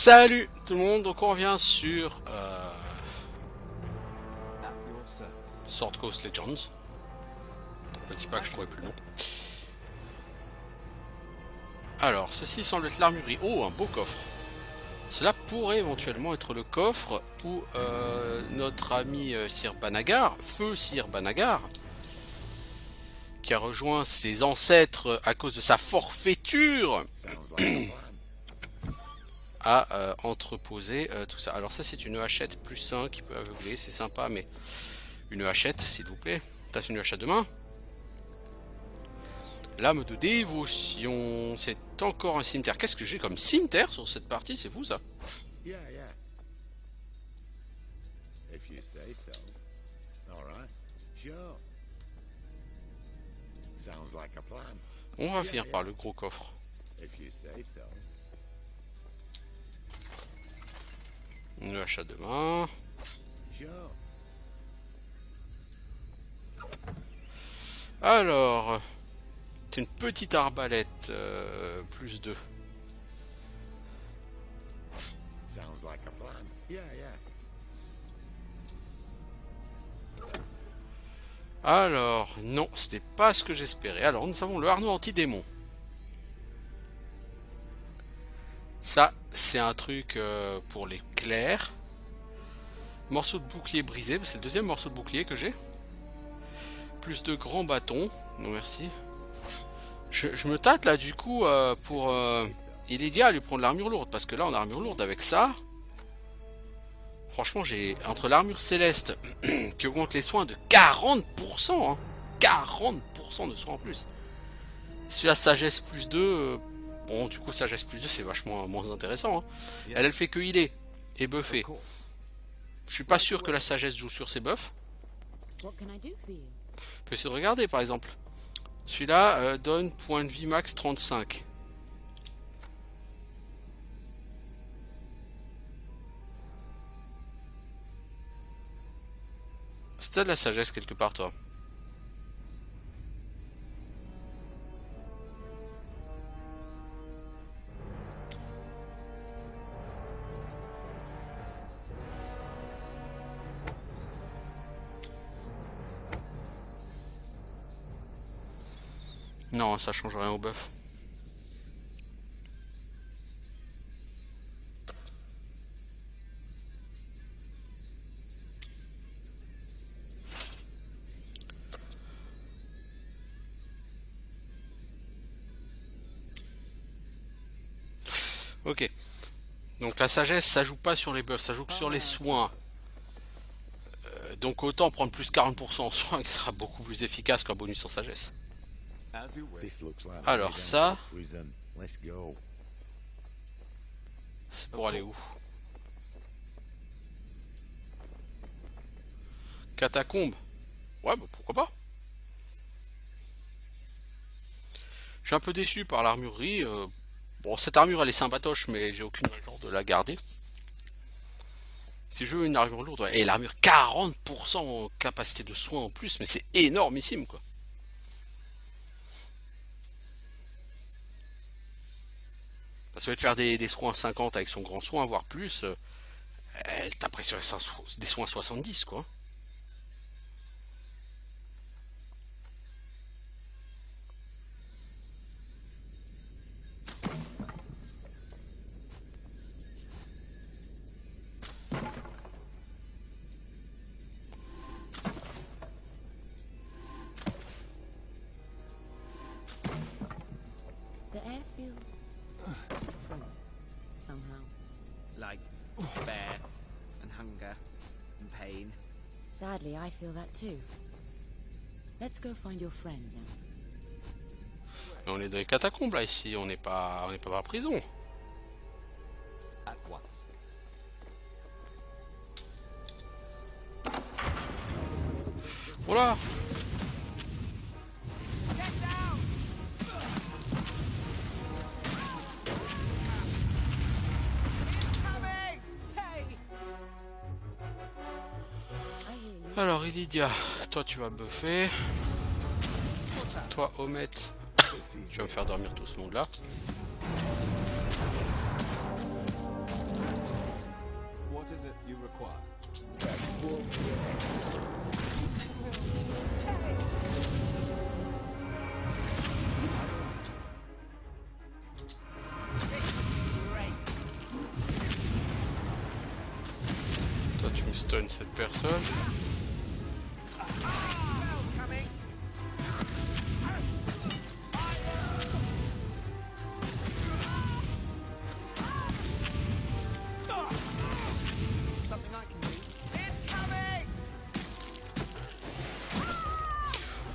Salut tout le monde, donc on revient sur Sword Coast Legends. Je ne dis pas que je trouvais plus long. Alors, ceci semble être l'armurerie. Oh, un beau coffre. Cela pourrait éventuellement être le coffre où notre ami Sir Banagar, feu Sir Banagar, qui a rejoint ses ancêtres à cause de sa forfaiture, a entreposé tout ça. Alors ça c'est une hachette plus 1 qui peut aveugler, c'est sympa, mais une hachette s'il vous plaît. Ça c'est une hachette de main. Lame de dévotion, c'est encore un cimetière. Qu'est-ce que j'ai comme cimetière sur cette partie? C'est fou ça. On va finir par le gros coffre. Une achat de main. Alors, c'est une petite arbalète, plus 2. Alors, non, c'était pas ce que j'espérais. Alors, nous avons le harnais anti-démon. Ça, c'est un truc pour les clercs. Morceau de bouclier brisé, c'est le deuxième morceau de bouclier que j'ai. Plus de grands bâtons. Non, merci. Je me tâte là, du coup, pour Illidia à lui prendre l'armure lourde. Parce que là, on a l'armure lourde avec ça. Franchement, j'ai entre l'armure céleste qui augmente les soins de 40%, hein, 40% de soins en plus. Si la sagesse plus 2, bon, du coup, sagesse plus 2, c'est vachement moins intéressant. Hein. Elle fait que healer et buffer. Je suis pas sûr que la sagesse joue sur ses buffs. On peut essayer de regarder, par exemple. Celui-là donne point de vie max 35. T'as de la sagesse quelque part, toi? Non, ça change rien au buff. Ok. Donc la sagesse, ça joue pas sur les buffs, ça joue que sur les soins. Donc autant prendre plus 40% en soins qui sera beaucoup plus efficace qu'un bonus en sagesse. Alors ça, c'est pour aller où? Catacombe. Ouais, bah pourquoi pas. Je suis un peu déçu par l'armurerie. Bon, cette armure elle est sympatoche, mais j'ai aucune raison de la garder. Si je veux une armure lourde, ouais. Et l'armure 40% en capacité de soins en plus, mais c'est énormissime quoi. Parce que de faire des soins 50 avec son grand soin, voire plus, elle taperait sur des soins 70 quoi. Sadly, I feel that too. Let's go find your friend now. On est dans les catacombes là ici, on n'est pas dans la prison. Voilà. Alors Illidia, toi tu vas buffer. Toi Omet, tu vas me faire dormir tout ce monde là. you require? Toi tu me stun cette personne.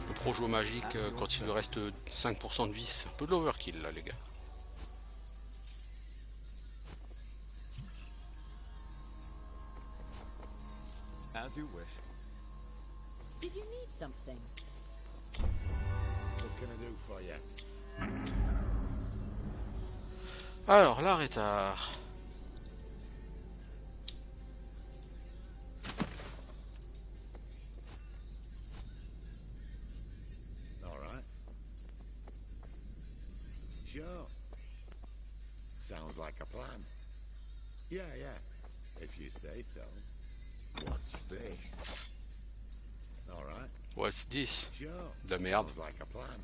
Le projo magique quand il lui reste 5% de vie, c'est un peu de l'overkill là les gars. As you wish. Did you need something? What can I do for you? Alors là rétard. All right. Sure. Sounds like a plan. Yeah, yeah. If you say so. What's this? All right. What's this? Sure. De la merde. Sounds like a plan.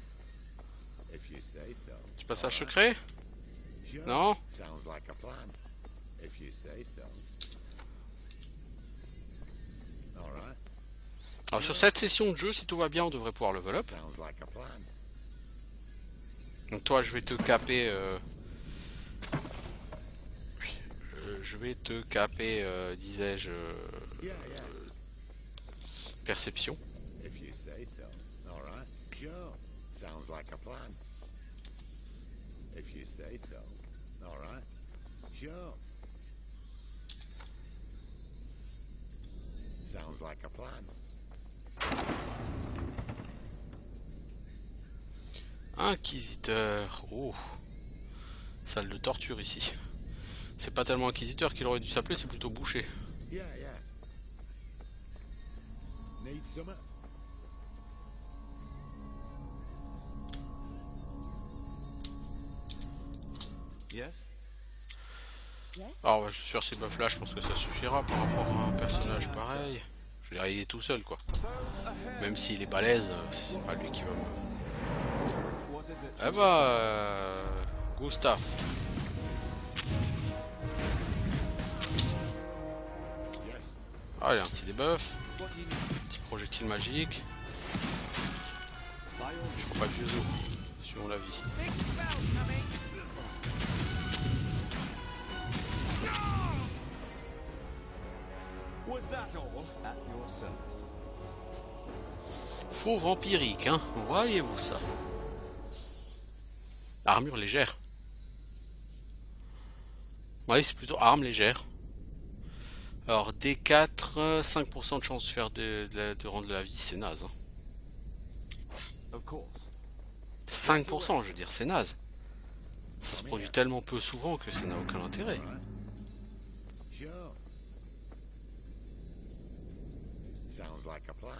If you say so. Du passage secret? Sure. Non? Sounds like a plan. If you say so. All right. Alors sur cette session de jeu, si tout va bien, on devrait pouvoir level up. Sounds like a plan. Donc toi, je vais te caper. Je vais te caper, disais-je, Yeah, yeah. perception. If you say so. All right. Sure. Sounds like a plan. If you say so. All right. Sure. Sounds like a plan. Inquisiteur. Oh. Salle de torture ici. C'est pas tellement inquisiteur qu'il aurait dû s'appeler, c'est plutôt boucher. Yeah, yeah. Need some? Yes? Yes? Alors sur ces buffs là, je pense que ça suffira par rapport à un personnage pareil. Je veux dire, il est tout seul quoi. Même s'il est balèze, c'est pas lui qui va me... What is it? Eh bah... Gustave. Yes. Allez, un petit debuff. What do you need? Petit projectile magique. By all Je crois pas de vieux os, suivant la vie. Was that all? At your service. Faux vampirique, hein. Voyez-vous ça? Armure légère. Oui, c'est plutôt arme légère. Alors, D4, 5% de chance de faire de rendre la vie, c'est naze. Hein. Of course. 5%, je veux dire, c'est naze. Ça se produit tellement peu souvent que ça n'a aucun intérêt. All right. Sure. Sounds like a plan.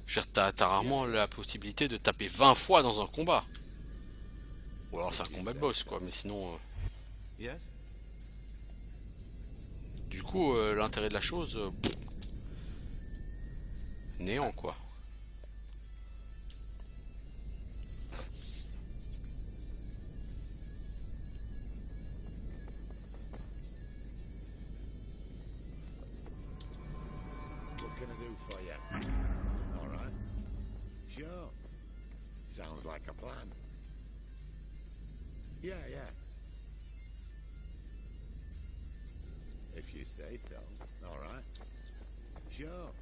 Je veux dire, t'as rarement la possibilité de taper 20 fois dans un combat. Ou alors c'est un combat de boss, quoi, mais sinon... Yes? Du coup, l'intérêt de la chose... néant, quoi. What can I do for you? All right. Sure. Sounds like a plan. Yeah, yeah. If you say so. All right. Sure.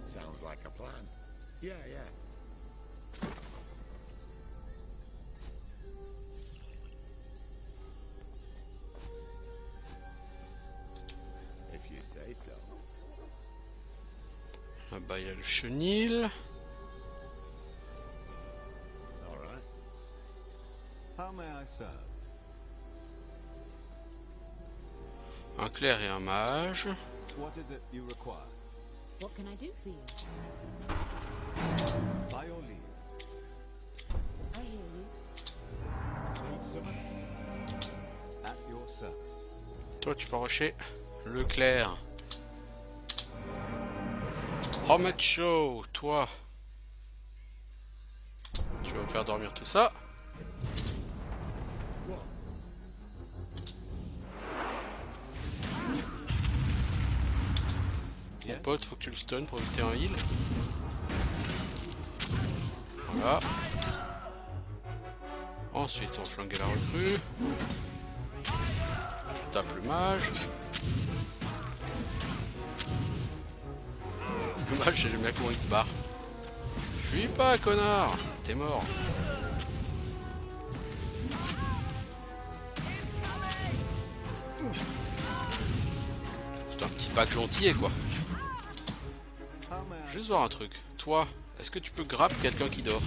Sounds like a plan. Yeah, yeah. If you say so. Ah bah, il y a le chenil. All right. How may I serve? Un clerc et un mage. What is it you require? What can I do for you? By your leave. I hear you. Need Toi, tu vas rusher Leclerc. Homet Show, toi. Tu vas me faire dormir tout ça. Mon pote, faut que tu le stun pour éviter un heal. Voilà. Ensuite, on flingue la recrue. On tape le mage. Le mage, j'aime bien comment il se barre. Fuis pas, connard! T'es mort. C'est un petit pack gentil, quoi. Juste voir un truc. Toi, est-ce que tu peux grapper quelqu'un qui dort?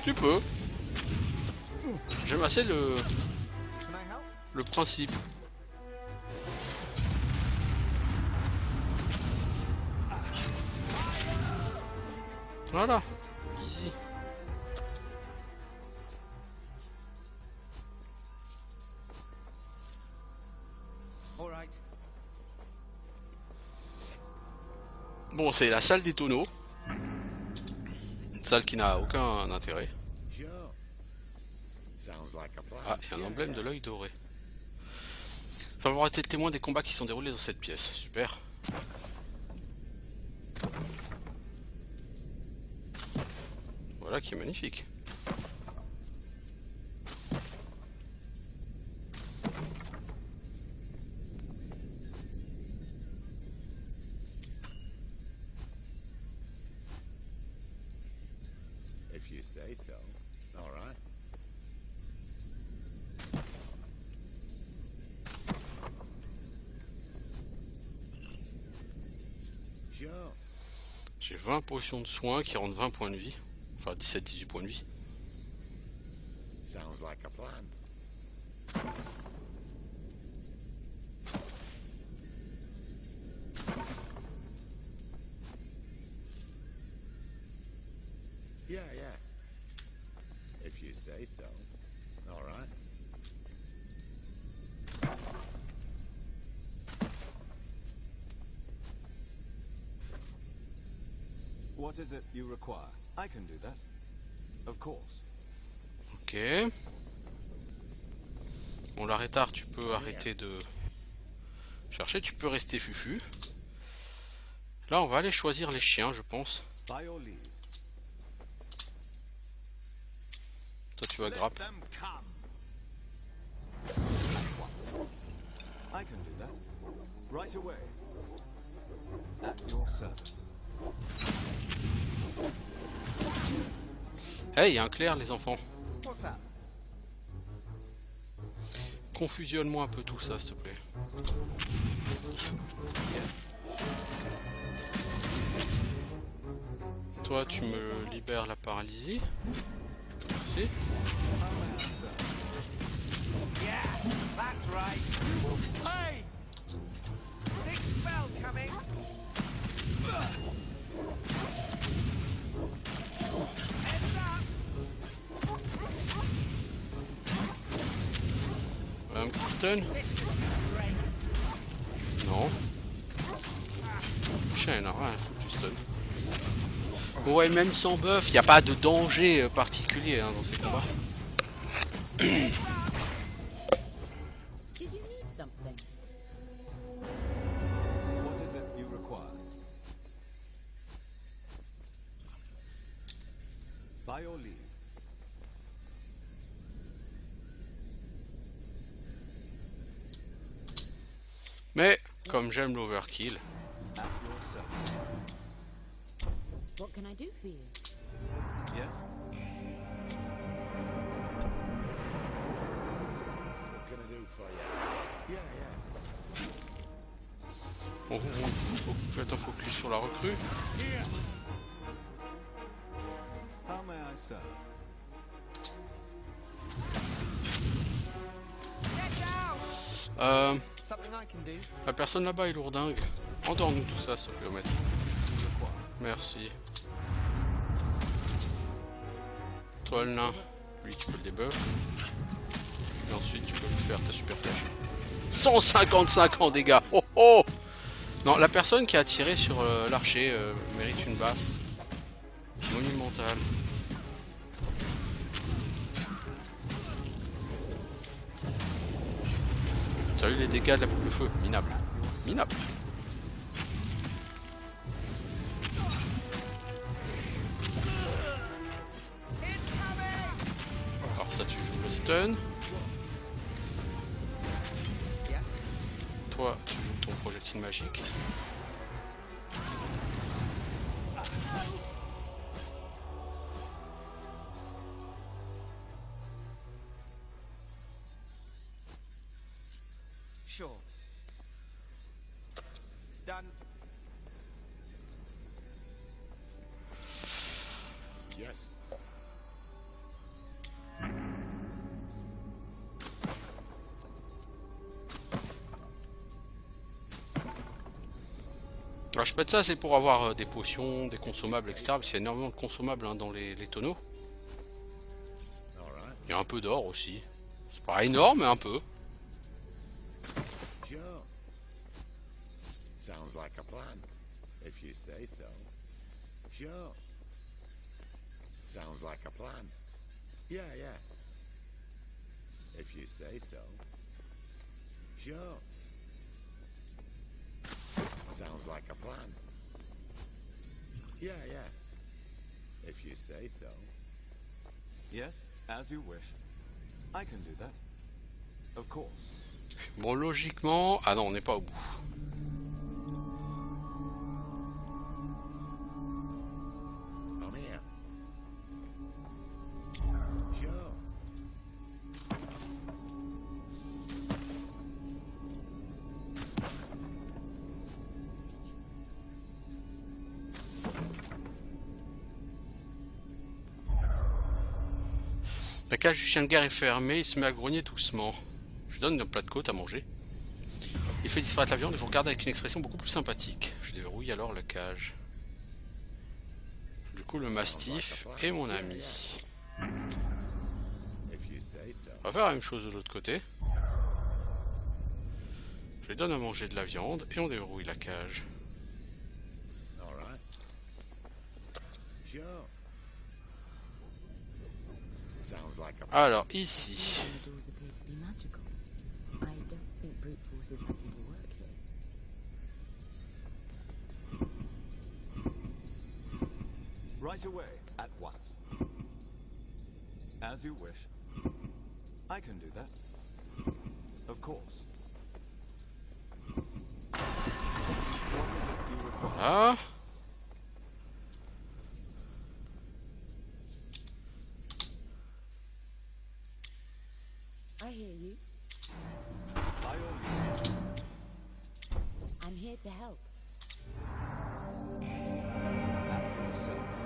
Tu peux. J'aime assez le principe. Voilà. Easy. Bon, c'est la salle des tonneaux. Une salle qui n'a aucun intérêt. Ah, et un emblème de l'œil doré. Ça va avoir été témoin des combats qui sont déroulés dans cette pièce. Super. Voilà qui est magnifique. If you say so. All right. Sure. J'ai 20 potions de soins qui rendent 20 points de vie. Enfin 17-18 points de vie. Sounds like a plan. Yeah, yeah. If you say so. All right. What is it you require? I can do that. Of course. Ok. Bon, l'arrêtard, tu peux arrêter de chercher. Tu peux rester fufu. Là, on va aller choisir les chiens, je pense. By your leave. Toi, tu vas grappe. Let them come. I can do that. Right away. At your service. Hey, il y a un clair, les enfants. What's that? Confusionne-moi un peu tout ça, s'il te plaît. Toi, tu me libères la paralysie. Merci. Yeah, that's right. Hey! Big spell coming. Heads up. Voilà un petit stun. Non. Le chien, il en a rien à foutre du stun. Bon, ouais, même sans buff, il n'y a pas de danger particulier hein, dans ces combats. Did you need something? What is it you require? By your leave. Mais, comme j'aime l'overkill, At your service. What can I do for you? Yes? What can I do for you? Yeah, yeah. faites un focus sur la recrue. How may I serve? Get down. Something I can do. La personne là-bas est lourdingue. Endors-nous tout ça, s'il te plaît, maître. Require. Merci. Toi le nain, lui tu peux le debuff. Et ensuite tu peux lui faire ta super flèche. 155 en dégâts. Oh oh. Non, la personne qui a tiré sur l'archer mérite une baffe monumentale. T'as eu les dégâts de la boule de feu, minable. Minable. Alors toi tu joues le stun. Toi tu joues ton projectile magique. Sure. Done. Yes. Alors je pète ça, c'est pour avoir des potions, des consommables, etc. Parce qu'il y a énormément de consommables hein, dans les tonneaux. All right. Il y a un peu d'or aussi. C'est pas énorme, mais un peu. Sure. Sounds like a plan. If you say so. Sure. Sounds like a plan. Yeah, yeah. If you say so. Sure. Sounds like a plan. Yeah, yeah. If you say so. Yes, as you wish. I can do that. Of course. Bon, logiquement... Ah non, on n'est pas au bout. Come here. Sure. La cage du chien de guerre est fermée, il se met à grogner doucement. Je lui donne un plat de côte à manger. Il fait disparaître la viande et vous regarde avec une expression beaucoup plus sympathique. Je déverrouille alors la cage. Du coup, le mastif est mon ami. If you say so. On va faire la même chose de l'autre côté. Je lui donne à manger de la viande et on déverrouille la cage. All right. Sure. Sounds like a plan. Alors, ici. The doors appear to be magical. I don't think brute force is ready to work here. Right away, at once. As you wish. I can do that. Of course. What is it you require? Voilà. I hear you. By all means. I'm here to help. At your service.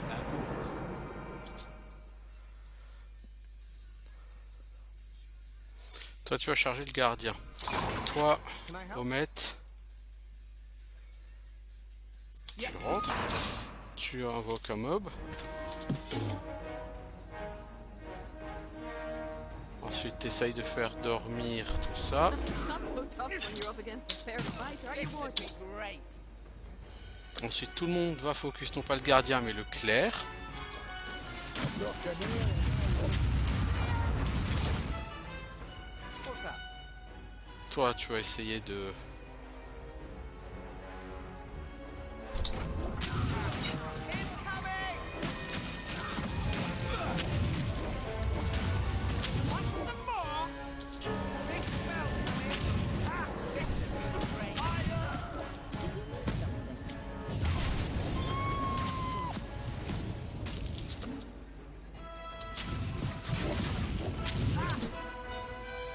As you wish. Toi, tu vas charger le gardien. Toi, Can I help? Omet. Tu rentres. Tu invoques un mob. Ensuite, tu essayes de faire dormir tout ça. Not so tough when you're up against a fair fight, are you, Morty? Great. Ensuite, tout le monde va focus non pas le gardien mais le clerc. What's that? Toi, tu vas essayer de...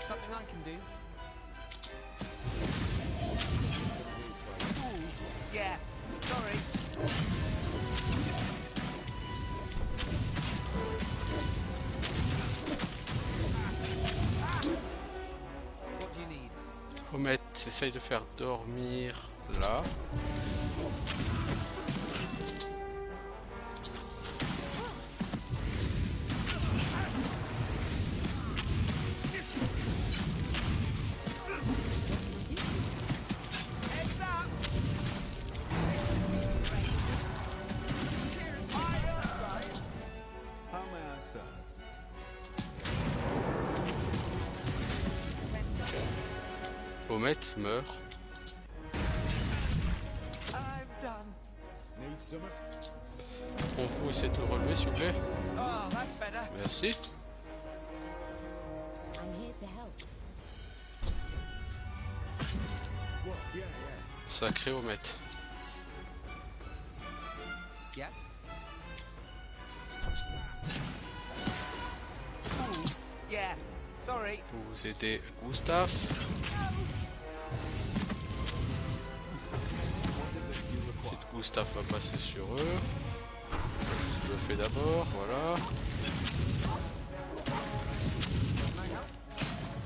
Something I can do? Yeah, sorry. What do you need? Omet, essaye de faire dormir là. Homet meurt. I'm done. Need some? On vous essayer de le relever s'il vous plaît. Oh, that's better. Merci. I'm here to help. What? Yeah, yeah. Sacré Homet. Yes. Ooh, yeah. Sorry. Vous aidez Gustave. Ensuite Gustave va passer sur eux. Je le fais d'abord, voilà.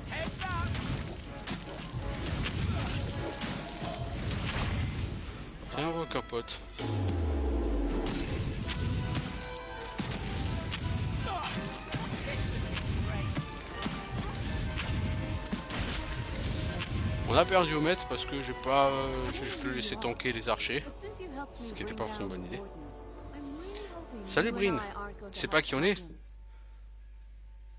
Heads up. Rien va aucun pote. On a perdu au maître parce que j'ai pas, je laissé tanker les archers. But since you helped me Ce qui était bring pas forcément down une bonne the idée. warden, I'm really hoping Salut, you and Bryn. I aren't going Tu sais to pas have qui on est? problems.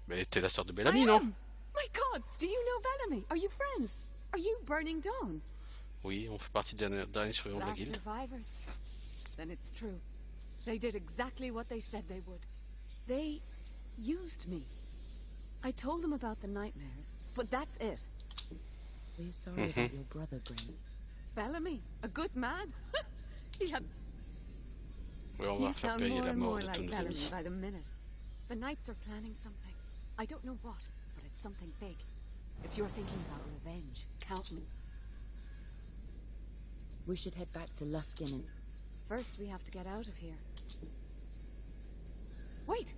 Mais t'es la sœur de I Bellamy, non? am. My gods, do you know Bellamy? Are you friends? Are you Burning Dawn? Oui, on fait partie des derniers survivants de la Last guilde. survivors. Then it's true. They did exactly what they said they would. They used me. I told them about the nightmares, but that's it. We're sorry about your brother, Gray. Bellamy, a good man. He had. Oui, on va You faire sound payer more la and mort more de tous like nos Bellamy amis. by the minute. The Knights are planning something. I don't know what, but it's something big. If you're thinking about revenge, count me. We should head back to Luskin and... First, we have to get out of here. Wait!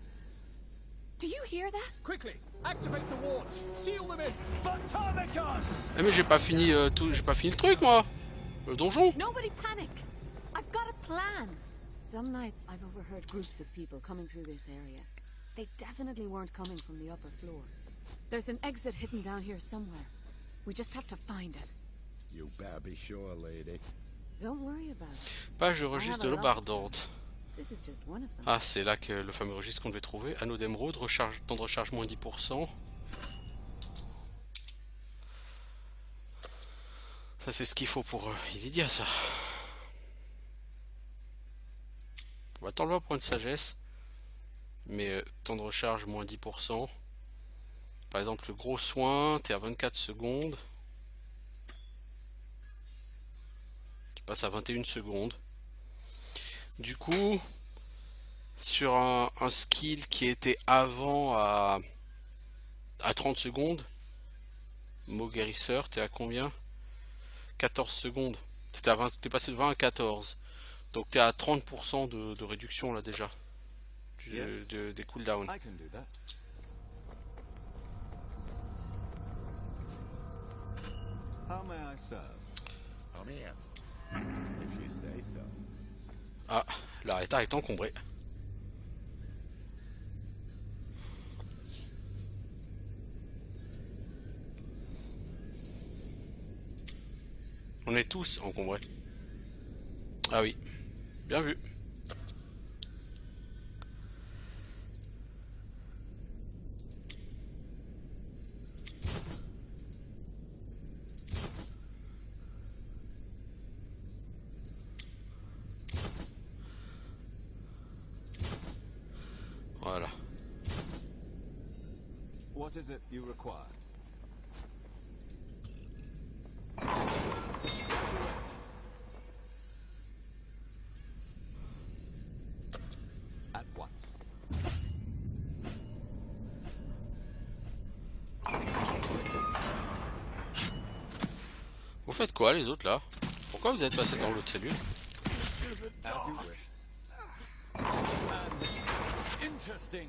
Do you hear that? Quickly, activate the wards. Seal them in. Photonicus! Eh mais j'ai pas fini j'ai pas fini le truc moi. Le donjon. Nobody panic! I've got a plan! Some nights I've overheard groups of people coming through this area. They definitely weren't coming from the upper floor. There's an exit hidden down here somewhere. We just have to find it. You better be sure, lady. Don't worry about it. Page de registre de l'aube ardente. This is just one of them. Ah, c'est là que le fameux registre qu'on devait trouver. Anneau d'émeraude, recharge, temps de recharge moins 10%. Ça c'est ce qu'il faut pour Isidia, ça. On va t'enlever un point de sagesse. Mais temps de recharge moins 10%. Par exemple, le gros soin, t'es à 24 secondes. Tu passes à 21 secondes. Du coup, sur un skill qui était avant à 30 secondes, mot guérisseur, t'es à combien? 14 secondes. T'es passé de 20 à 14. Donc t'es à 30% de réduction là déjà. Des cooldowns. I can do that. How may I serve? I'm here. If you say so. Ah, l'arrêt est encombré. On est tous encombrés. Ah oui, bien vu. Voilà. What is it you require? At once. Vous faites quoi les autres là? Pourquoi vous êtes passé dans l'autre cellule? As you wish. Interesting.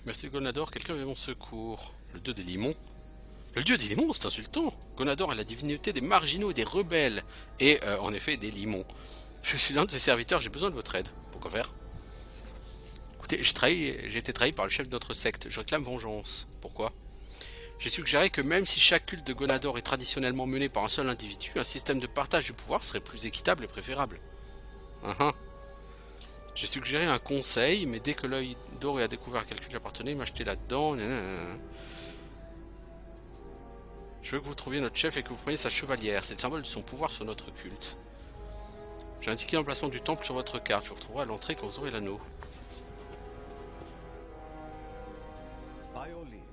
Merci Gonador, quelqu'un veut mon secours. Le dieu des limons? Le dieu des limons, c'est insultant. Gonador est la divinité des marginaux et des rebelles. Et en effet des limons. Je suis l'un de ses serviteurs, j'ai besoin de votre aide. Pourquoi faire? Écoutez, j'ai été trahi par le chef de notre secte. Je réclame vengeance. Pourquoi? J'ai suggéré que même si chaque culte de Gonador est traditionnellement mené par un seul individu, un système de partage du pouvoir serait plus équitable et préférable. J'ai suggéré un conseil, mais dès que l'œil d'or a découvert à quel culte j'appartenais, il m'a jeté là-dedans. Je veux que vous trouviez notre chef et que vous preniez sa chevalière. C'est le symbole de son pouvoir sur notre culte. J'ai indiqué l'emplacement du temple sur votre carte. Je vous retrouverai à l'entrée quand vous aurez l'anneau. By your leave.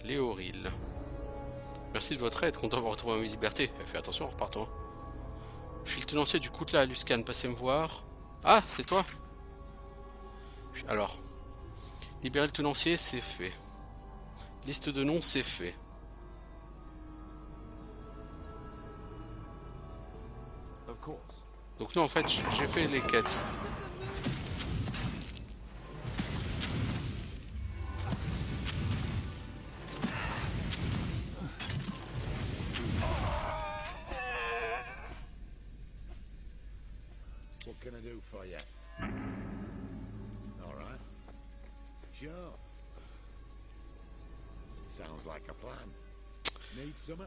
Léoril. Merci de votre aide, content d'avoir retrouvé ma liberté. Fais attention en repartant. Je suis le tenancier du Koutla à Luskan, passez me voir. Ah, c'est toi? Alors, libérer le tenancier, c'est fait. Liste de noms, c'est fait. Of course. Donc non, en fait, j'ai fait les quêtes. What can I do for you? All right. Sure. Sounds like a plan. Need some?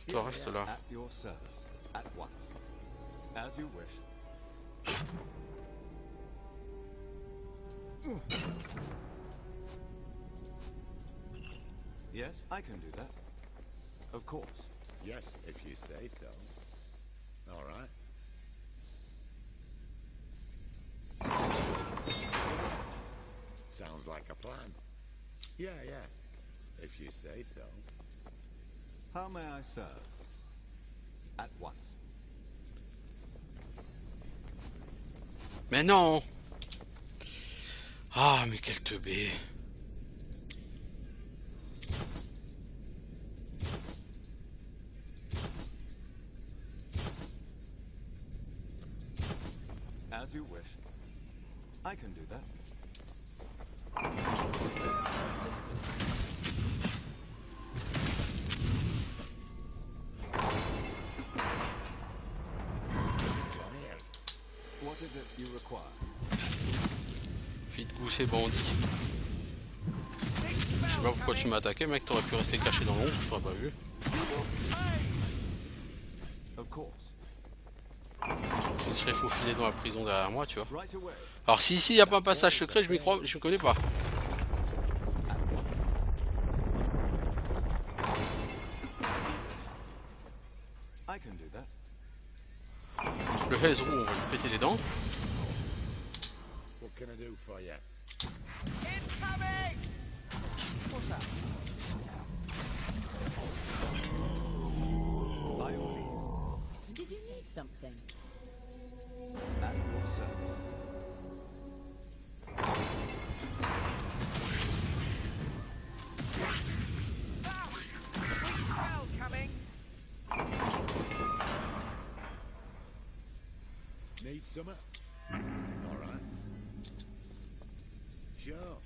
Toi, reste là. At your service. At once. As you wish. Yes, I can do that. Of course. Yes, if you say so. All right. Sounds like a plan. Yeah, yeah. If you say so. How may I serve? At once. Mais non! Ah, mais quel teubé! As you wish. I can do that. What is it you require? Vite goût, c'est bandit. Je sais pas pourquoi tu m'as attaqué, mec, t'aurais pu rester caché dans l'ombre, je t'aurais pas vu. Of course. Tu serais faufilé dans la prison derrière moi, tu vois. Right away. Alors si ici y a pas un passage secret, je m'y crois, je me connais pas. I can do that. Le Hezrou, on va lui péter les dents. What can I do for you? By your leave. Did you say something? At your service. Need some? All right. Sure.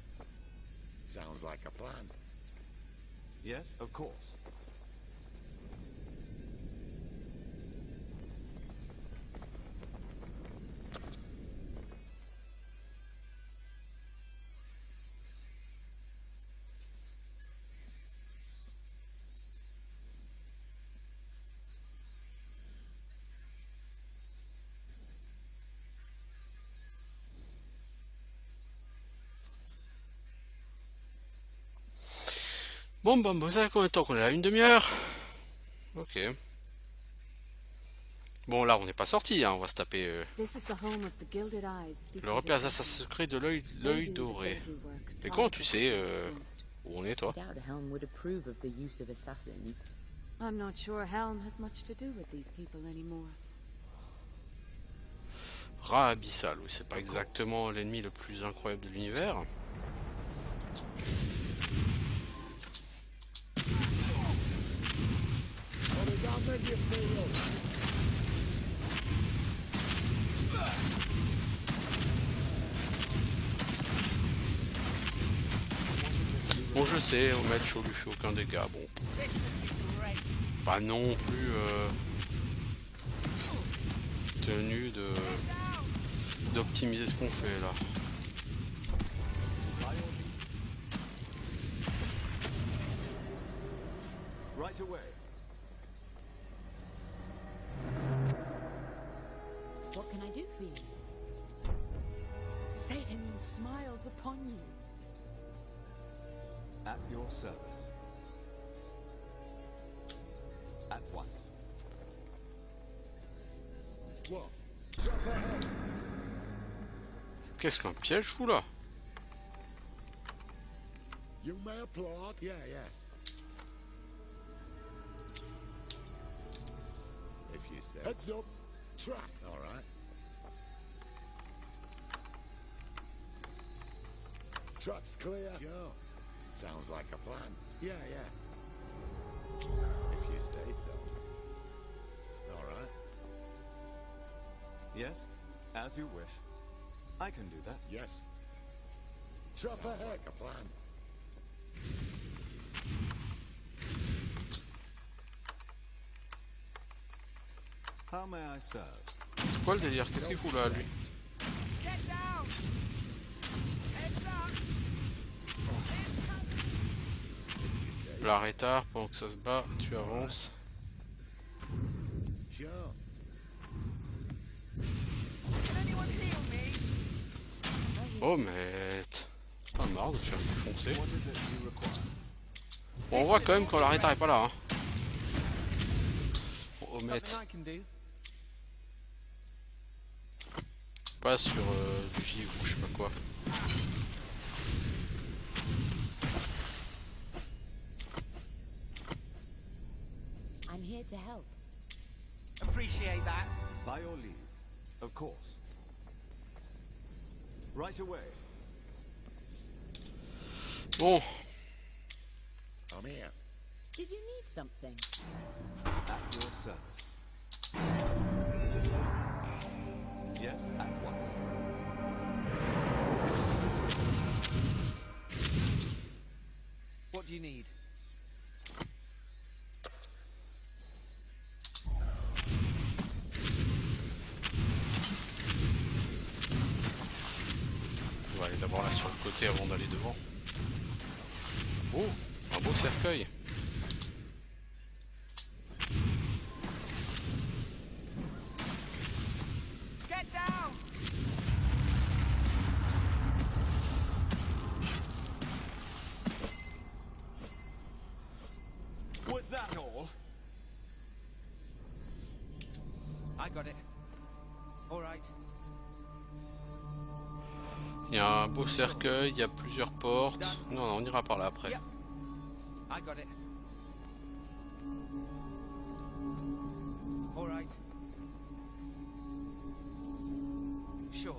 Sounds like a plan. Yes, of course. Bon, vous savez combien de temps qu'on est là? Une demi-heure? Ok. Bon, là, on n'est pas sorti, hein. On va se taper This is the home of the Gilded Eyes. le repère assassin secret de l'œil doré. Mais comment tu sais où on est, toi? I doubt Helm would approve of the use of assassins. I'm not sure Helm has much to do with these people anymore. Rat abyssal, oui, c'est pas exactement l'ennemi le plus incroyable de l'univers. Bon, je sais, au match chaud lui fait aucun dégât, bon. Pas non plus tenu d'optimiser ce qu'on fait là. Right away. What can I do for you? Say it in smiles upon you. At your service. At once. What? Drop ahead. Qu'est-ce qu'un piège fou là? You may applaud. Yeah, yeah. If you say. Heads up. Trap. All right. Trap's clear. Sure. Sounds like a plan. Yeah, yeah. If you say so. All right. Yes, as you wish. I can do that. Yes. Trap ahead. Like a plan. How may I serve? C'est quoi le délire? Qu'est-ce qu'il fout là, lui? L'arrêtard, pendant que ça se bat, tu avances. Sure. Oh, mais... Pas marre de te faire défoncer. What is it you require? Bon, on voit quand même quand l'arrêtard est pas là. Hein. On va mettre Something I can do. pas sur du givre ou je sais pas quoi. I'm here to help. Appreciate that. By your leave, of course. Right away. Bon, I'm here. Did you need something? At your service. Yes, at once. What do you need? on va aller d'abord là sur le côté avant d'aller devant. Oh, un beau cercueil. Get down! Was that all? I got it. All right. Il y a un beau cercueil, il y a plusieurs portes. Non, non, on ira par là après. Yeah. I got it. All right. Sure.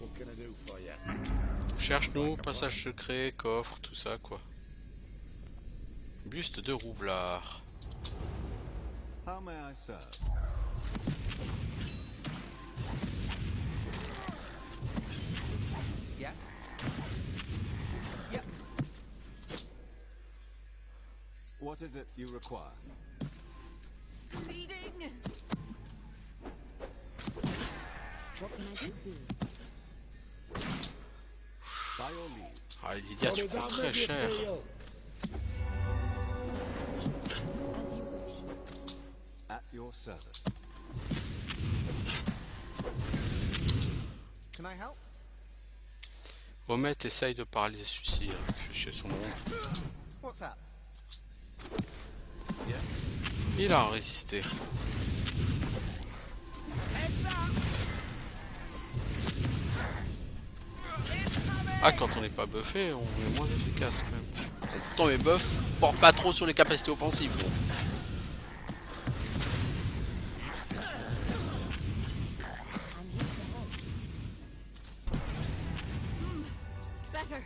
What can I do for you? Cherche-nous, passage secret, coffre, tout ça quoi. Buste de roublard. How may I serve? Yes. Yep. What is it you require? Bleeding! What can I do for you? By your leave. Ah, Lydia, tu coûtes très cher. As you wish. At your service. Can I help? Omet essaye de paralyser celui-ci, il fait chier son nom. What's that? Yes. Il a résisté. Heads up! Ah, quand on n'est pas buffé, on est moins efficace quand même. Bon, pourtant mes buffs portent pas trop sur les capacités offensives. Donc. I'm here to help. Better!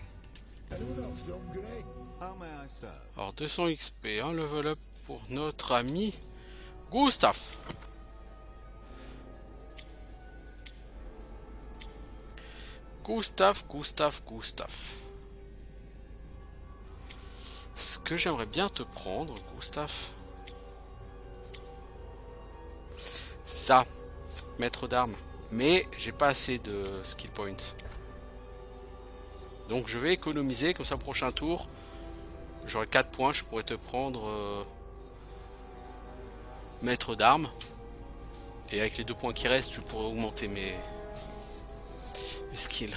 Anyone else hungry? How may I serve? Alors 200 XP, un level up pour notre ami Gustave. Gustave. Ce que j'aimerais bien te prendre, Gustave. Ça, maître d'armes. Mais j'ai pas assez de skill points. Donc je vais économiser, comme ça prochain tour. J'aurai 4 points, je pourrais te prendre maître d'armes. Et avec les 2 points qui restent, je pourrais augmenter mes skills.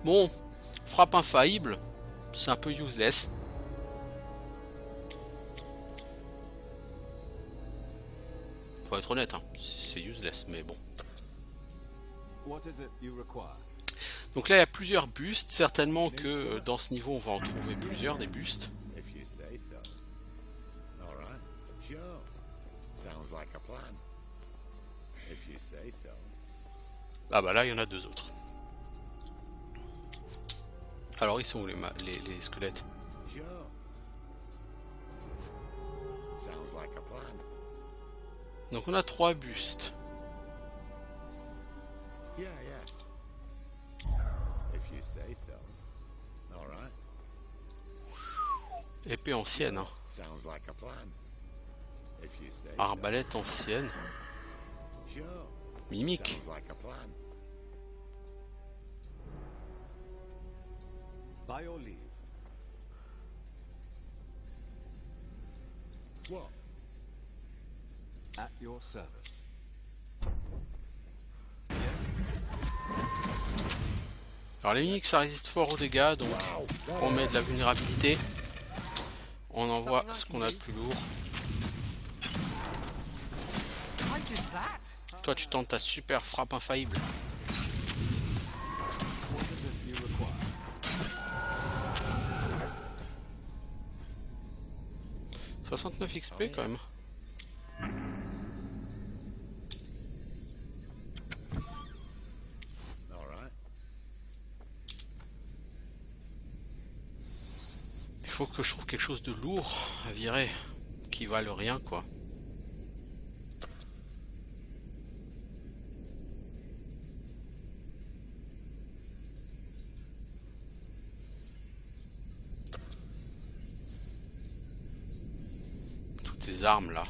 Bon, frappe infaillible, c'est un peu useless. Faut être honnête, hein, c'est useless, mais bon. What is it you require? Donc là, il y a plusieurs bustes. Certainement que dans ce niveau, on va en trouver plusieurs, des bustes. If you say so. All right. Sure. Sounds like a plan. If you say so. Ah bah là, il y en a 2 autres. Alors, ils sont où les squelettes? Sure. Sounds like a plan. Donc on a 3 bustes. Yeah, yeah. If you say so. All right. Épée ancienne, hein. Sounds like a plan. If you say Arbalète ancienne. so. Sure. Mimique. Sounds like a plan. By your leave. What? At your service. Alors les mimiques, ça résiste fort aux dégâts, donc on met de la vulnérabilité. On envoie ce qu'on a de plus lourd. Toi, tu tentes ta super frappe infaillible. What is it you require? 69 XP quand même. All right. Il faut que je trouve quelque chose de lourd à virer, qui vale rien quoi. Toutes ces armes là.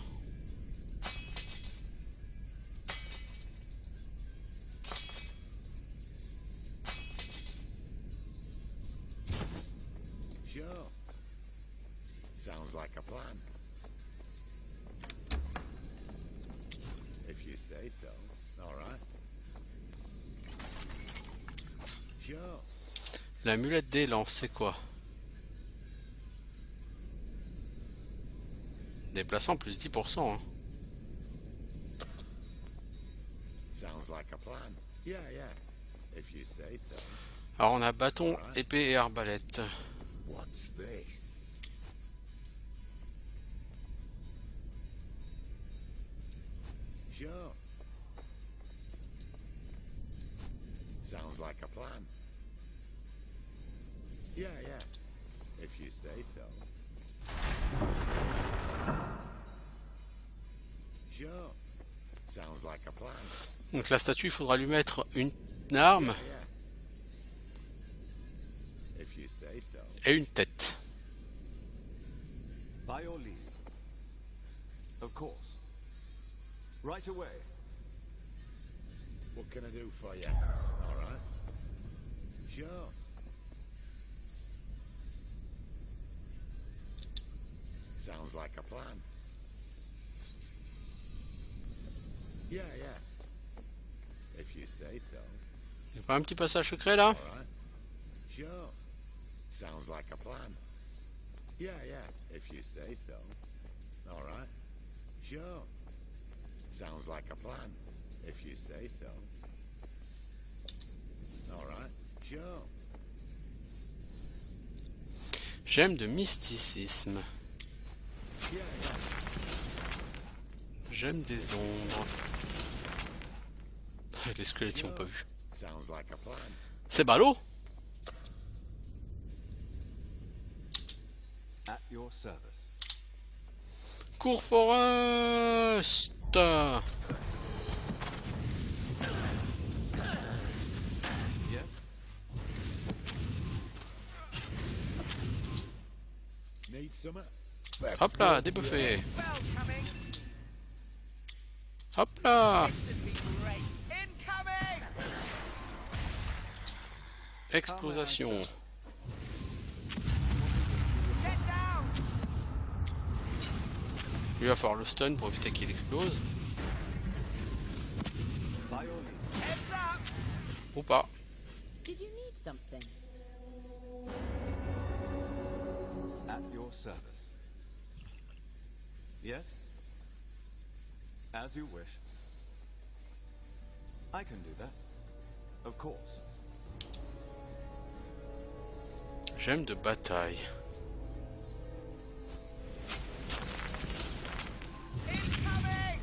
Sure. Sounds like a plan. If you say so. All right. Sure. L'amulette d'élan, c'est quoi? Déplacement plus 10%. Hein. Sounds like a plan. Yeah, yeah. If you say so. Alors on a bâton, épée et arbalète. What's this? Sure. Sounds like a plan. Yeah, yeah. If you say so. Sure. Sounds like a plan. Donc la statue, il faudra lui mettre une arme Yeah. If you say so. et une tête. By your leave. Of course. Right away. What can I do for you? All right. Sure. Sounds like a plan. Yeah, yeah. If you say so. Il y a pas un petit passage secret là? All right. Sure. Sounds like a plan. Yeah, yeah. If you say so. All right. Sure. Sounds like a plan. If you say so. All right. Sure. Gemme de mysticisme. Yeah, yeah. Gemme des ombres. Les squelettes ils m'ont pas vu. Sounds like a plan. C'est ballot. At your service. Cours Forest. Yes? Need some. Hop là, débuffé. Hop là. Explosion. Lui va falloir le stun pour éviter qu'il explose. By your leave. Heads up! Ou pas. Did you need something? At your service. Yes? As you wish. I can do that. Of course. Gemme de bataille. Incoming!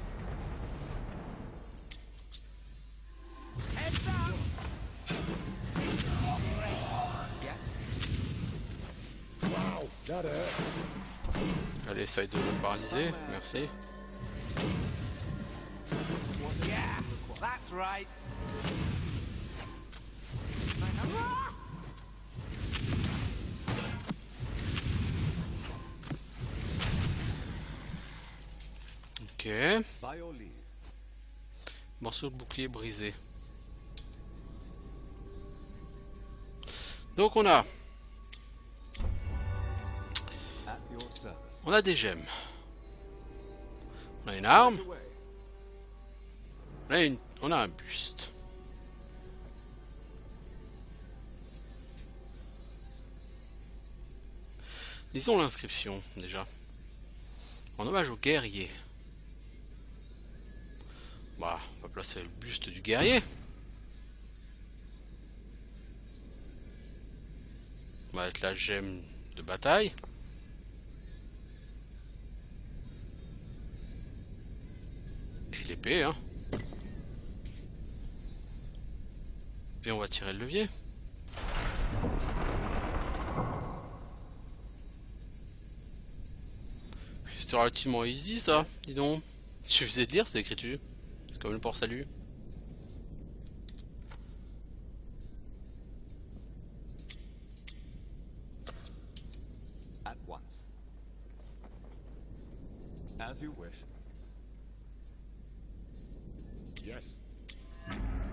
Heads up! Yes. Wow, that hurts. Allez, essaye de le paralyser. Merci. Yeah, that's right. Ok. By your leave. Morceau de bouclier brisé. Donc on a At your service. On a des gemmes. On a une arme. Away. On a un buste. Lisons l'inscription déjà. En hommage au guerrier. Bah, on va placer le buste du guerrier. On va mettre la gemme de bataille. Et l'épée, hein. Et on va tirer le levier. C'était relativement easy ça, dis donc. Il suffisait de lire, c'est écrit dessus. C'est comme le port salut. At once. As you wish. Yes.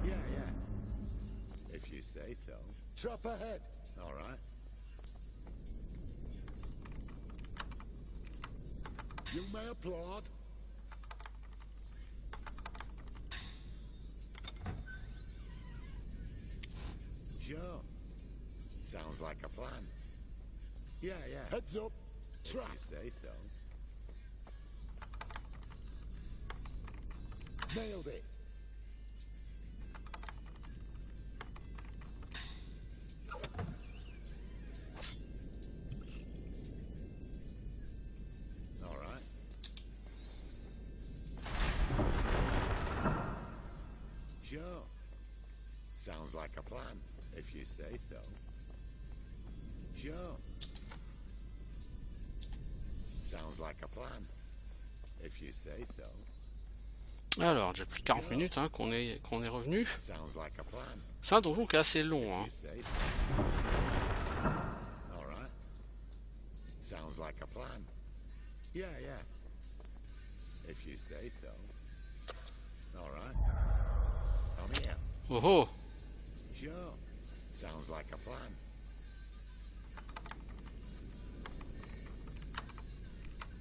Yeah, yeah. If you say so. Trap ahead. All right. You may applaud. Sure. Sounds like a plan. Yeah, yeah. Heads up. Trap. If you say so. Nailed it. All right. Sure. Sounds like a plan, if you say so. Sure. Sounds like a plan, if you say so. Alors, déjà plus de 40 minutes hein, qu'on est revenu. Sounds like a plan. C'est un donjon qui est assez long. Hein. You say so. All right. Sounds like a plan. Yeah, yeah. If you say so. All right. Come here. Oh oh. Sure. Sounds like a plan.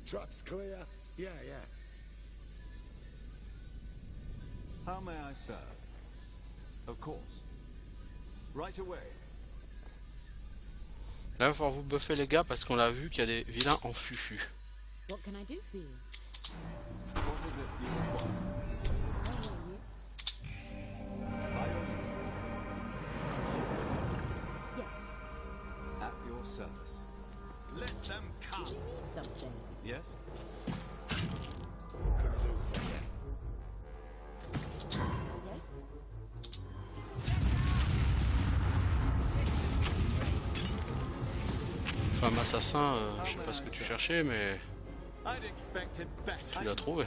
Traps clear. Yeah, yeah. How may I serve? Of course. Right away. Là, il va falloir vous buffer les gars parce qu'on a vu qu'il y a des vilains en fufu. What can I do for you? What is it you require? By your leave. Yes. At your service. Let them come. Did you need something? Yes? Yes. Femme assassin, je sais pas ce que tu cherchais, mais I'd expected better. tu l'as trouvé.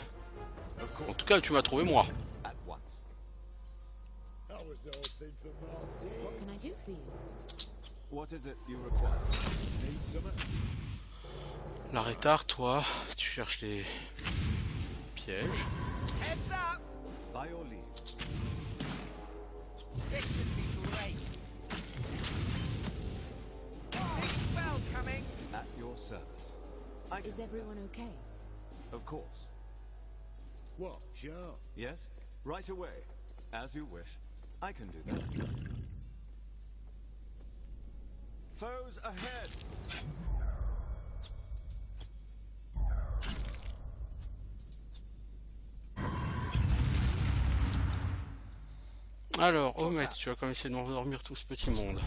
Of En course. tout cas, tu m'as trouvé moi. At once. That was all for Martin. What can I do for you? What is it you require? Need some? La rétard, toi, tu cherches les pièges. Heads up! By your leave. This should be great. Big spell coming. At your service. I can Is everyone okay? Of course. What? Sure. Yes, right away. As you wish. I can do that. Foes ahead! Alors, Omet, tu vas quand même essayer de m'endormir tout ce petit monde.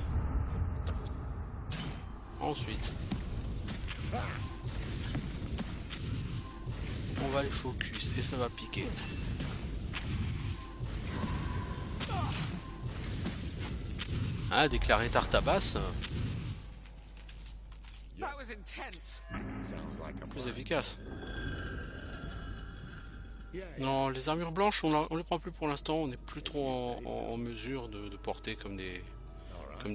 Ensuite, on va les focus et ça va piquer. Ah, déclarer Tartabas, That was intense. Sounds like a plus plan. efficace. Yeah, yeah. Non, les armures blanches, on les prend plus pour l'instant. On n'est plus trop en mesure de porter comme des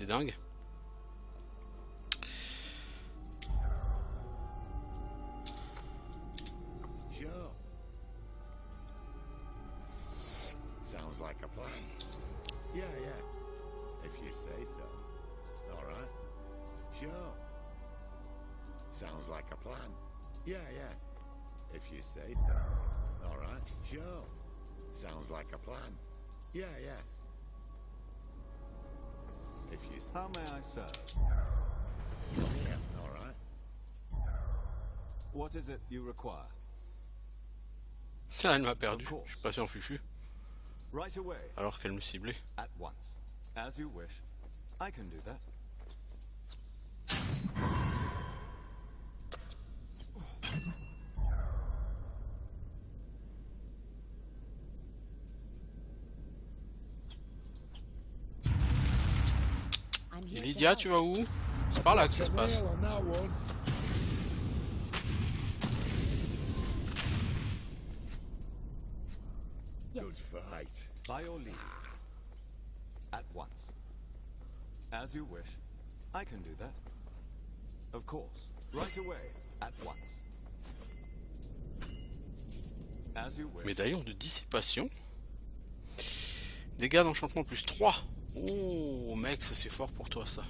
dingues. Sure. Sounds like a plan. Yeah, yeah. If you say so. All right. Sure. Sounds like a plan. Yeah, yeah. If you say so. All right. Sure. Sounds like a plan. Yeah, yeah. If you say. How may I serve? Yeah. All right. What is it you require? Ah, elle m'a perdu. Je suis passé en fufu Right away. alors qu'elle me ciblait. At once. As you wish. I can do that. I'm Et here to Lydia, help. tu vas où? C'est par là que ça se passe. Well, on that one. Yes. Good fight. By your leave. At once. As you wish. I can do that. Of course. Right away. At once. As you wish. Médaillon de dissipation. Dégâts d'enchantement plus 3. Oh mec, ça c'est fort pour toi ça.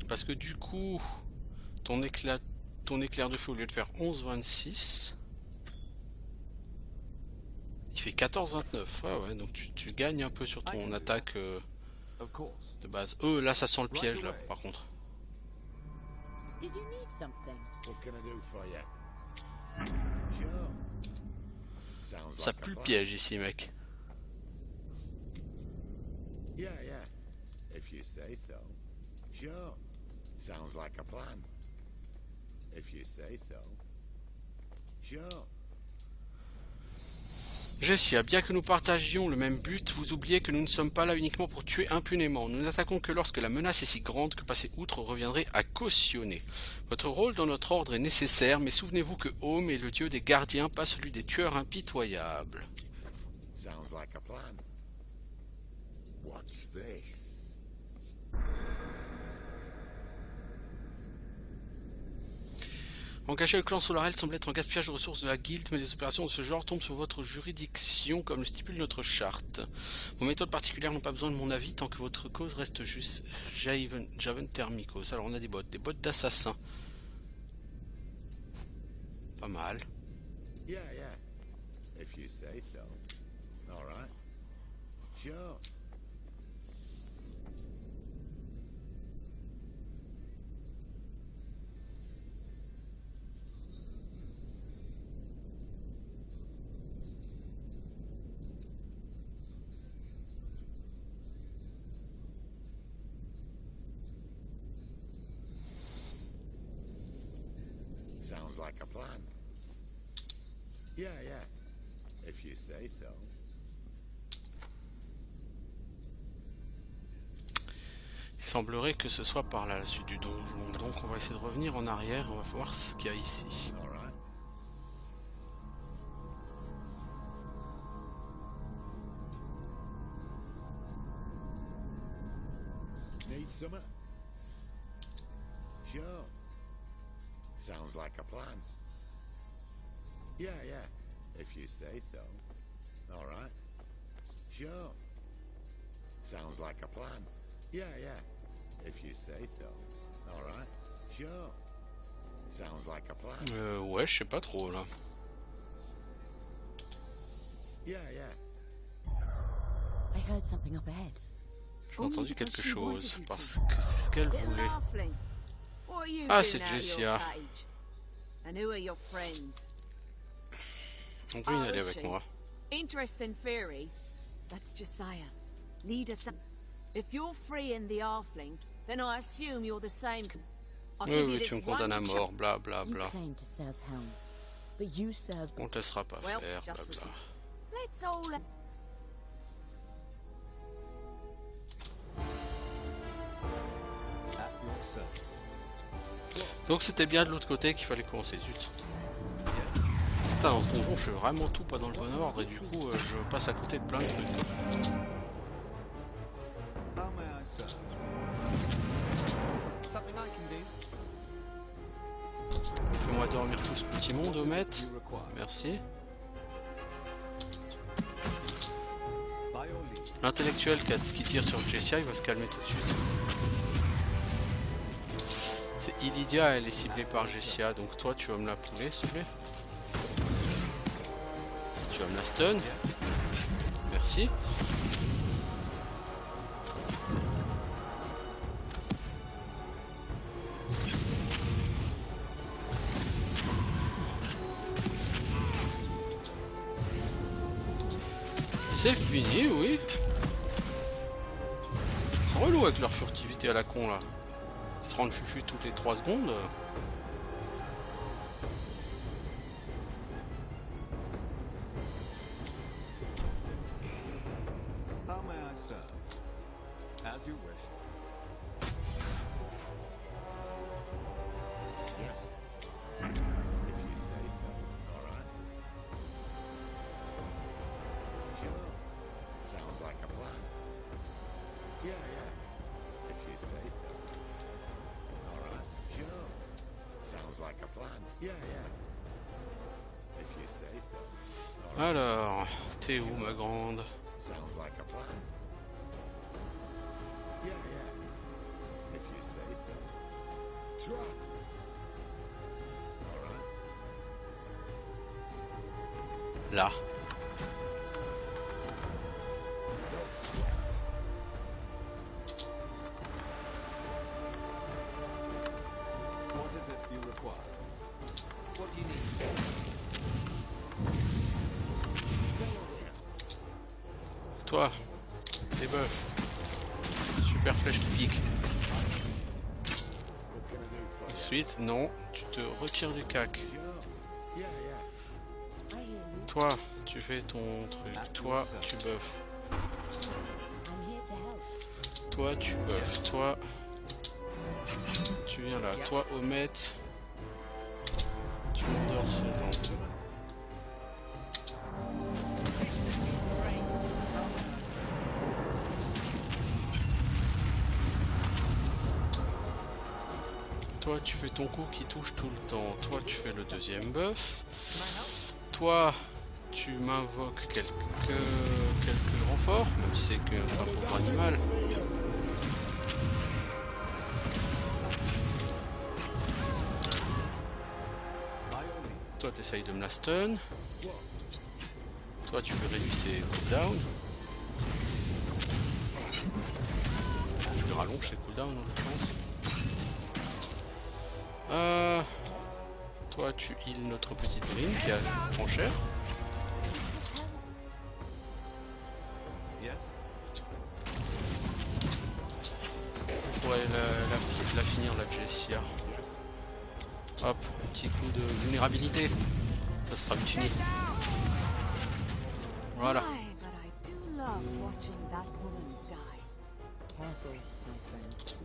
Parce que du coup, ton éclair de feu au lieu de faire 11-26, il fait 14-29. Ouais ouais, donc tu gagnes un peu sur ton attaque Of course. de base. Là ça sent le piège là par contre. Did you need something? What can I do for you? Sure. Sounds Ça like a pue le plan. piège ici mec. Yeah, yeah. If you say so. Sure. Sounds like a plan. If you say so. Sure. Jessia, bien que nous partagions le même but, vous oubliez que nous ne sommes pas là uniquement pour tuer impunément. Nous n'attaquons que lorsque la menace est si grande que passer outre reviendrait à cautionner. Votre rôle dans notre ordre est nécessaire, mais souvenez-vous que Home est le dieu des gardiens, pas celui des tueurs impitoyables. Sounds like a plan. What's this? Engager le clan Solarel semble être un gaspillage de ressources de la guilde, mais les opérations de ce genre tombent sous votre juridiction, comme le stipule notre charte. Vos méthodes particulières n'ont pas besoin de mon avis tant que votre cause reste juste Javen Thermicos. Alors on a des bottes d'assassin. Pas mal. Yeah, yeah. If you say so. All right. Sure. Sounds like a plan. Yeah, yeah. If you say so. Il semblerait que ce soit par là la suite du donjon. Donc on va essayer de revenir en arrière et on va voir ce qu'il y a ici. All right. Need summer? Sure. Sounds like a plan. Yeah, yeah. If you say so. All right. Sure. Sounds like a plan. Yeah, yeah. If you say so. All right. Sure. Sounds like a plan. Ouais, je sais pas trop là. Yeah, yeah. I heard something up ahead. J'ai entendu quelque chose wanted you parce que c'est ce qu'elle Little voulait. halfling, what are you Ah, doing c'est out of your Jessia. cage? And who are your friends? On peut y Oh, aller is avec she? moi. Interesting theory. That's Josiah. Leader. If you're freeing the halfling, then I assume you're the same. I'll Oui, give you oui, this tu me condamnes à one mort, bla bla You bla. claim to serve Helm, but you serve. On te laissera pas Well, faire, bla just the bla. same. Let's all. At your service. Donc c'était bien de l'autre côté qu'il fallait commencer, zut. Yes. Putain, dans ce donjon, je fais vraiment tout pas dans le bon ordre et du coup, je passe à côté de plein de trucs. How may I serve? Something I can do. Fais-moi dormir tout ce petit monde, Omet. You require. Merci. By your leave. L'intellectuel qui tire sur Jessia, il va se calmer tout de suite. C'est Illidia, elle est ciblée par Jessia, donc toi tu vas me la pouler s'il te plaît. Tu vas me la stun. Merci. C'est fini, oui. C'est relou avec leur furtivité à la con là. Ils se rendent fufu toutes les 3 secondes. How may I serve? As you wish. Yes. If you say so. All right. Sure. Sounds like a plan. Yeah, yeah. If you say so. All right. Sure. Sounds like a plan. Yeah, yeah. If you say so. All right. Alors, t'es où ma grande? Sounds like a plan. Yeah, yeah. If you say so. Try. All right. Là. No sweat. What is it you require? What do you need? Toi, t'es boeuf. Super flèche qui pique. What can I do for you? Ensuite, non, tu te retires du cac. Sure. Yeah, yeah. I hear you. Toi, tu fais ton truc. Toi, tu buffes. I'm here to help. Toi, tu buffes. Toi, tu viens là. Toi, Omet, tu m'endors ce genre. Toi, tu fais ton coup qui touche tout le temps. Toi, tu fais le deuxième buff. Toi, tu m'invoques quelques renforts, même si c'est qu'un pauvre animal. By your leave. Toi, t'essayes de me la stun. Toi, tu lui réduis ses cooldowns. Tu lui rallonges ses cooldowns, en l'occurrence. Toi, tu heal notre petite brine qui a prend cher. Yes. Il faudrait la finir, la Jessia. Hop, un petit coup de vulnérabilité. Ça sera fini. Voilà. My, but I do love watching that woman die. Careful, my friend.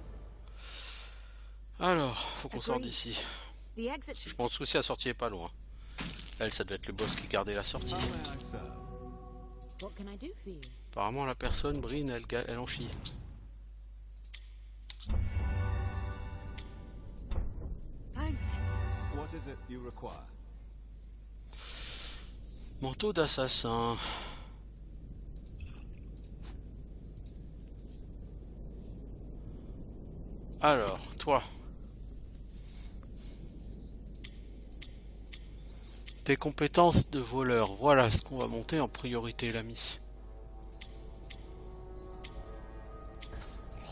Alors, faut qu'on sorte d'ici. The exit Je pense aussi la sortie est pas loin. Elle, ça devait être le boss qui gardait la sortie. How may I serve? What can I do for you? Apparemment, la personne, Brine, elle en chie. Thanks. What is it you require? Manteau d'assassin. Alors, toi. Tes compétences de voleur, voilà ce qu'on va monter en priorité, l'ami.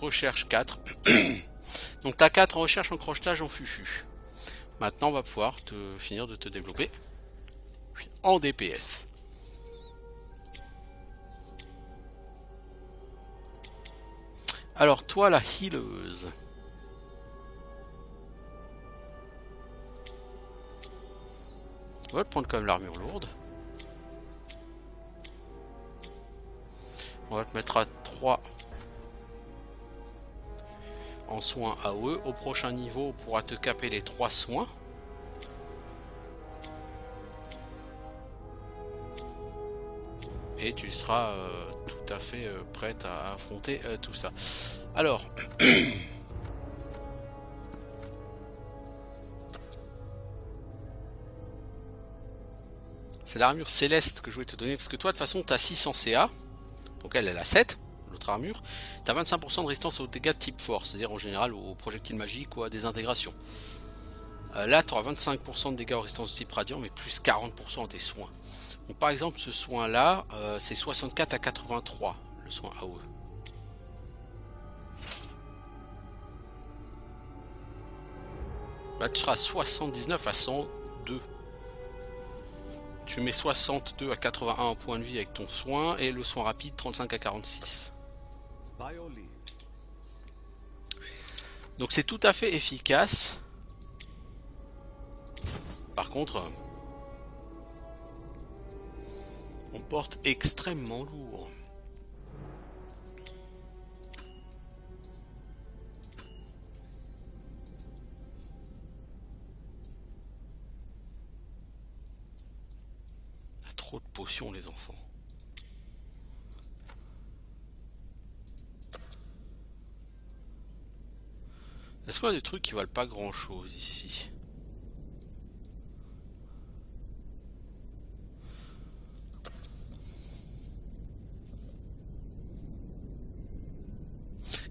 Recherche 4. Donc t'as 4 en recherche, en crochetage, en fufu. Maintenant on va pouvoir finir de te développer en DPS. Alors toi la healeuse. On va te prendre comme l'armure lourde. On va te mettre à 3 en soins AOE. Au prochain niveau, on pourra te caper les 3 soins. Et tu seras tout à fait prête à affronter tout ça. Alors... c'est l'armure céleste que je voulais te donner, parce que toi de toute façon tu as 6 en CA, donc elle a 7, l'autre armure, tu as 25% de résistance aux dégâts de type force, c'est-à-dire en général aux projectiles magiques ou à des intégrations. Là tu auras 25% de dégâts aux résistances de type radiant, mais plus 40% à tes soins. Donc par exemple ce soin là, c'est 64 à 83, le soin AOE. Là tu seras 79 à 102. Tu mets 62 à 81 en point de vie avec ton soin et le soin rapide 35 à 46. Donc c'est tout à fait efficace. Par contre, on porte extrêmement lourd. Trop de potions les enfants. Est-ce qu'on a des trucs qui valent pas grand chose ici?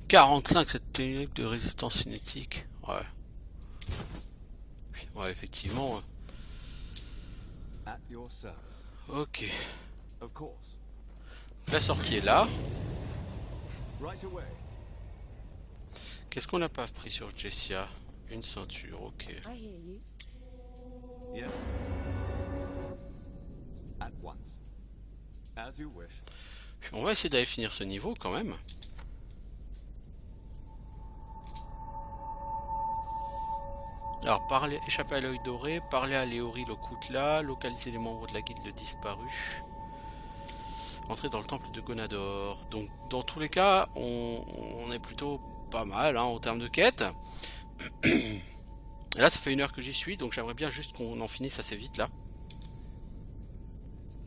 « 45 cette technique de résistance cinétique. » Ouais. Ouais, effectivement. At your service. Ok. Of course. La sortie est là. Right away. Qu'est-ce qu'on n'a pas pris sur Jessia? Une ceinture, ok. I hear you. Yes. At once. As you wish. On va essayer d'aller finir ce niveau quand même. Alors, échapper à l'œil doré, parler à Léori Lokutla, localiser les membres de la guilde disparus, entrer dans le temple de Gonador. Donc, dans tous les cas, on est plutôt pas mal hein, en termes de quête. Et là, ça fait 1 heure que j'y suis, donc j'aimerais bien juste qu'on en finisse assez vite là.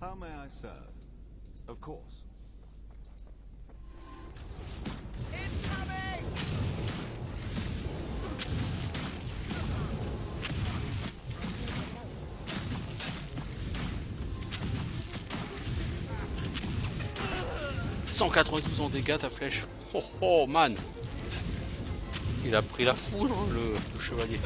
How may I serve? Of course. « 192 en dégâts ta flèche. Oh oh man. Il a pris la foudre hein, le chevalier.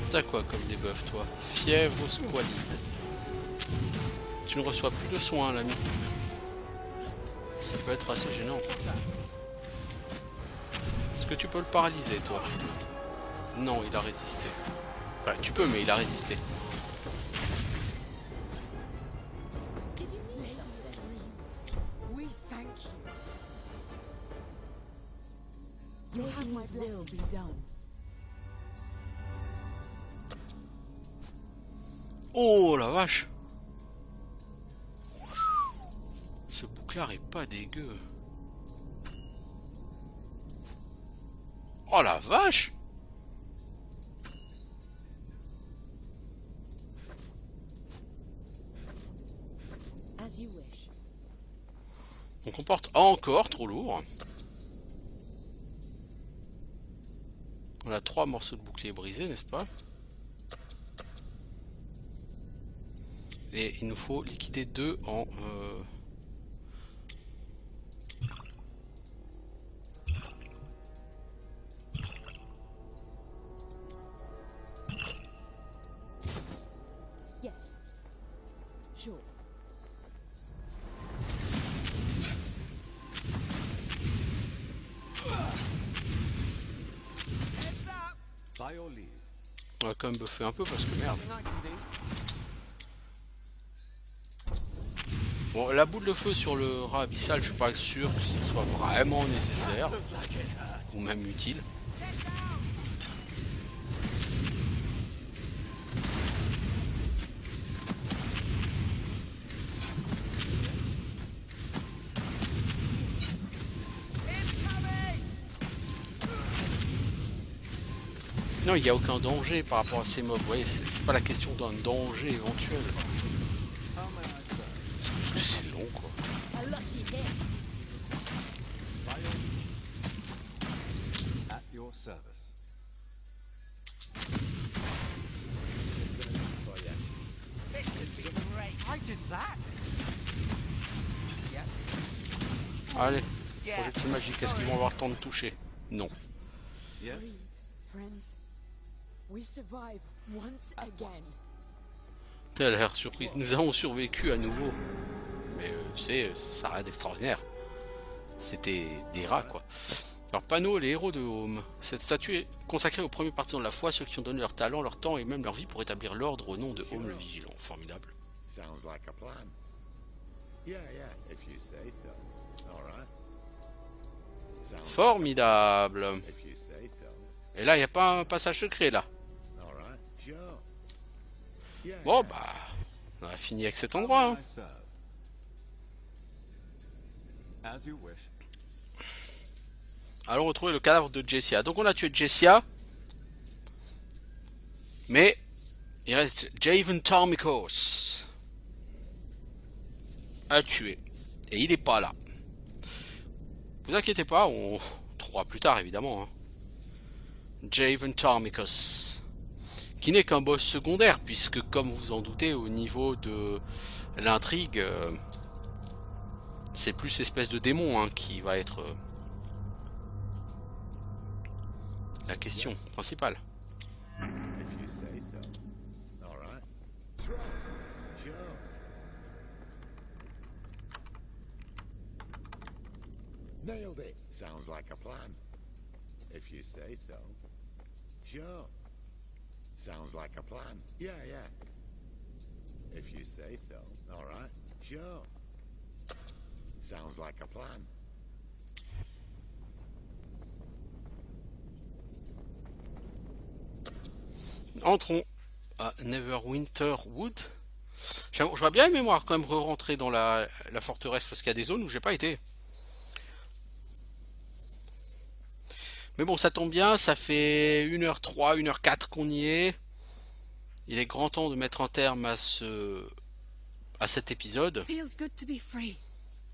T'as quoi comme debuff toi? Fièvre squalide. Tu ne reçois plus de soins l'ami. Ça peut être assez gênant. Est-ce que tu peux le paralyser toi? Non, il a résisté. Enfin, tu peux mais il a résisté. We thank you. You have my will be done. Oh la vache! Ce bouclard est pas dégueu. Oh la vache! As you wish. On comporte encore trop lourd. On a 3 morceaux de bouclier brisés, n'est-ce pas? Et il nous faut liquider 2 en... Yes. Sure. By your leave. On va quand même buffer un peu parce que merde. Nothing I can do. Bon, la boule de feu sur le rat abyssal, je suis pas sûr que ce soit vraiment nécessaire. Ou même utile. Non, il n'y a aucun danger par rapport à ces mobs. Vous voyez, c'est pas la question d'un danger éventuel. C'est long, quoi. A lucky hit. By your leave. At your service. This could be great. I did that. Yes. Allez, Yeah. projectile magique, est-ce qu'ils vont avoir le temps de toucher? Non. Yes. Breathe, friends. We survive once again. Elle a l'air surprise. Nous avons survécu à nouveau. Mais tu sais, ça a rien d'extraordinaire. C'était des rats, quoi. Alors, panneau, les héros de Home. Cette statue est consacrée aux premiers partisans de la foi, ceux qui ont donné leur talent, leur temps et même leur vie pour établir l'ordre au nom de Home le Vigilant. Formidable. Sounds like a plan. Yeah, yeah, if you say so. All right. Sounds Formidable. if you say so. Et là, il n'y a pas un passage secret, là. All right, sure. Yeah. Bon, bah, on a fini avec cet endroit. Hein. I serve. As you wish. Allons retrouver le cadavre de Jessia. Donc on a tué Jessia. Mais il reste Javen Tarmikos à tuer. Et il n'est pas là. Vous inquiétez pas, on trouvera plus tard évidemment. Hein. Javen Tarmikos. Qui n'est qu'un boss secondaire, puisque comme vous en doutez, au niveau de l'intrigue, c'est plus espèce de démon hein, qui va être... la question principale. If you say so. All right. Sure. Nailed it. Sounds like a plan. If you say so. Sure. Sounds like a plan. Yeah, yeah. If you say so. All right. Sure. Sounds like a plan. Entrons à Neverwinter Wood. J'aurais bien aimé moi quand même re-rentrer dans la forteresse parce qu'il y a des zones où j'ai pas été. Mais bon, ça tombe bien, ça fait 1h03, 1h04 qu'on y est. Il est grand temps de mettre un terme à cet épisode. Feels good to be free.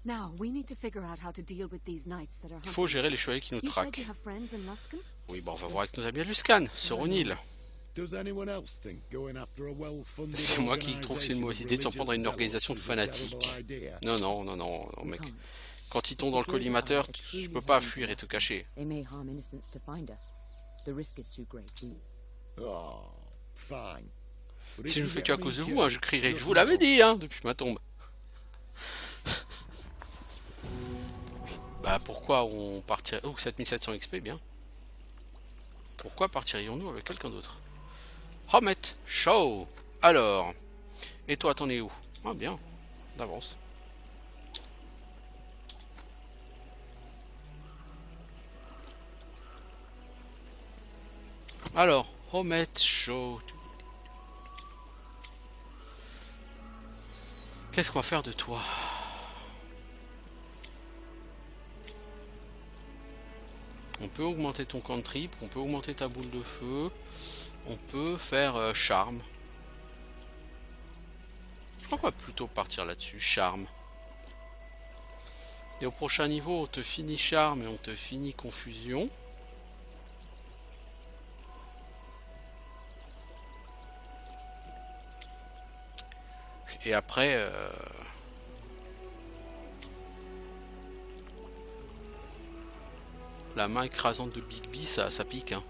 Now we need to figure out how to deal with these knights that are Il faut hunting gérer us. les chevaliers qui nous You said traquent. you have friends in Luskan? Oui, bon, on va voir avec nos amis à Luskan, sur O'Neill. Does anyone else think going after a well-funded C'est moi qui trouve que c'est une mauvaise idée de s'en prendre à une organisation de fanatiques. Non, non, non, non, non, mec. Quand ils tombent dans le collimateur, je peux pas fuir et te cacher. They may harm innocents to find us. The risk is too great. Oh, fine. But Si if je me you fais get tuer à me cause de vous, killed, hein, je crierai. just Je vous l'avais know. dit, hein, depuis ma tombe. Bah pourquoi on partirait... Oh, 7700 XP, bien. Pourquoi partirions-nous avec quelqu'un d'autre? Homet Show. Alors. Et toi, t'en es où? Ah, bien. D'avance. Alors, Homet Show. Qu'est-ce qu'on va faire de toi? On peut augmenter ton cantrip, on peut augmenter ta boule de feu, on peut faire charme. Je crois qu'on va plutôt partir là-dessus, charme. Et au prochain niveau, on te finit charme et on te finit confusion. Et après... la main écrasante de Bigby, ça pique. Hein.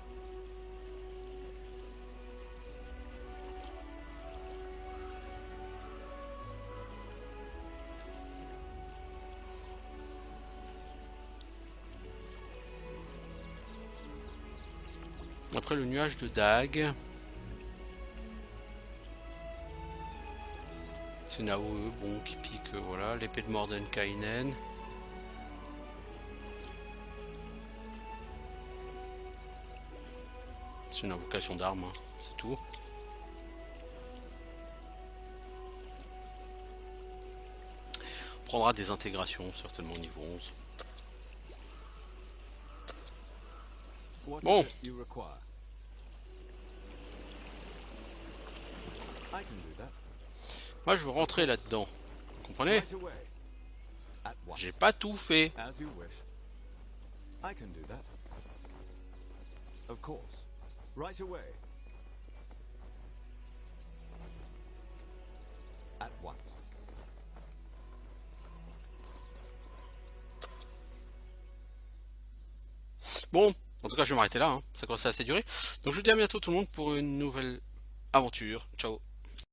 Après le nuage de dague. C'est une AOE, bon, qui pique, voilà. L'épée de Mordenkainen. C'est une invocation d'armes, hein, c'est tout. On prendra des intégrations, certainement niveau 11. Bon. Moi je veux rentrer là-dedans. Vous comprenez? J'ai pas tout fait. Right away. At once. Bon, en tout cas je vais m'arrêter là, hein. Ça commence à assez durer. Donc je vous dis à bientôt tout le monde pour une nouvelle aventure. Ciao.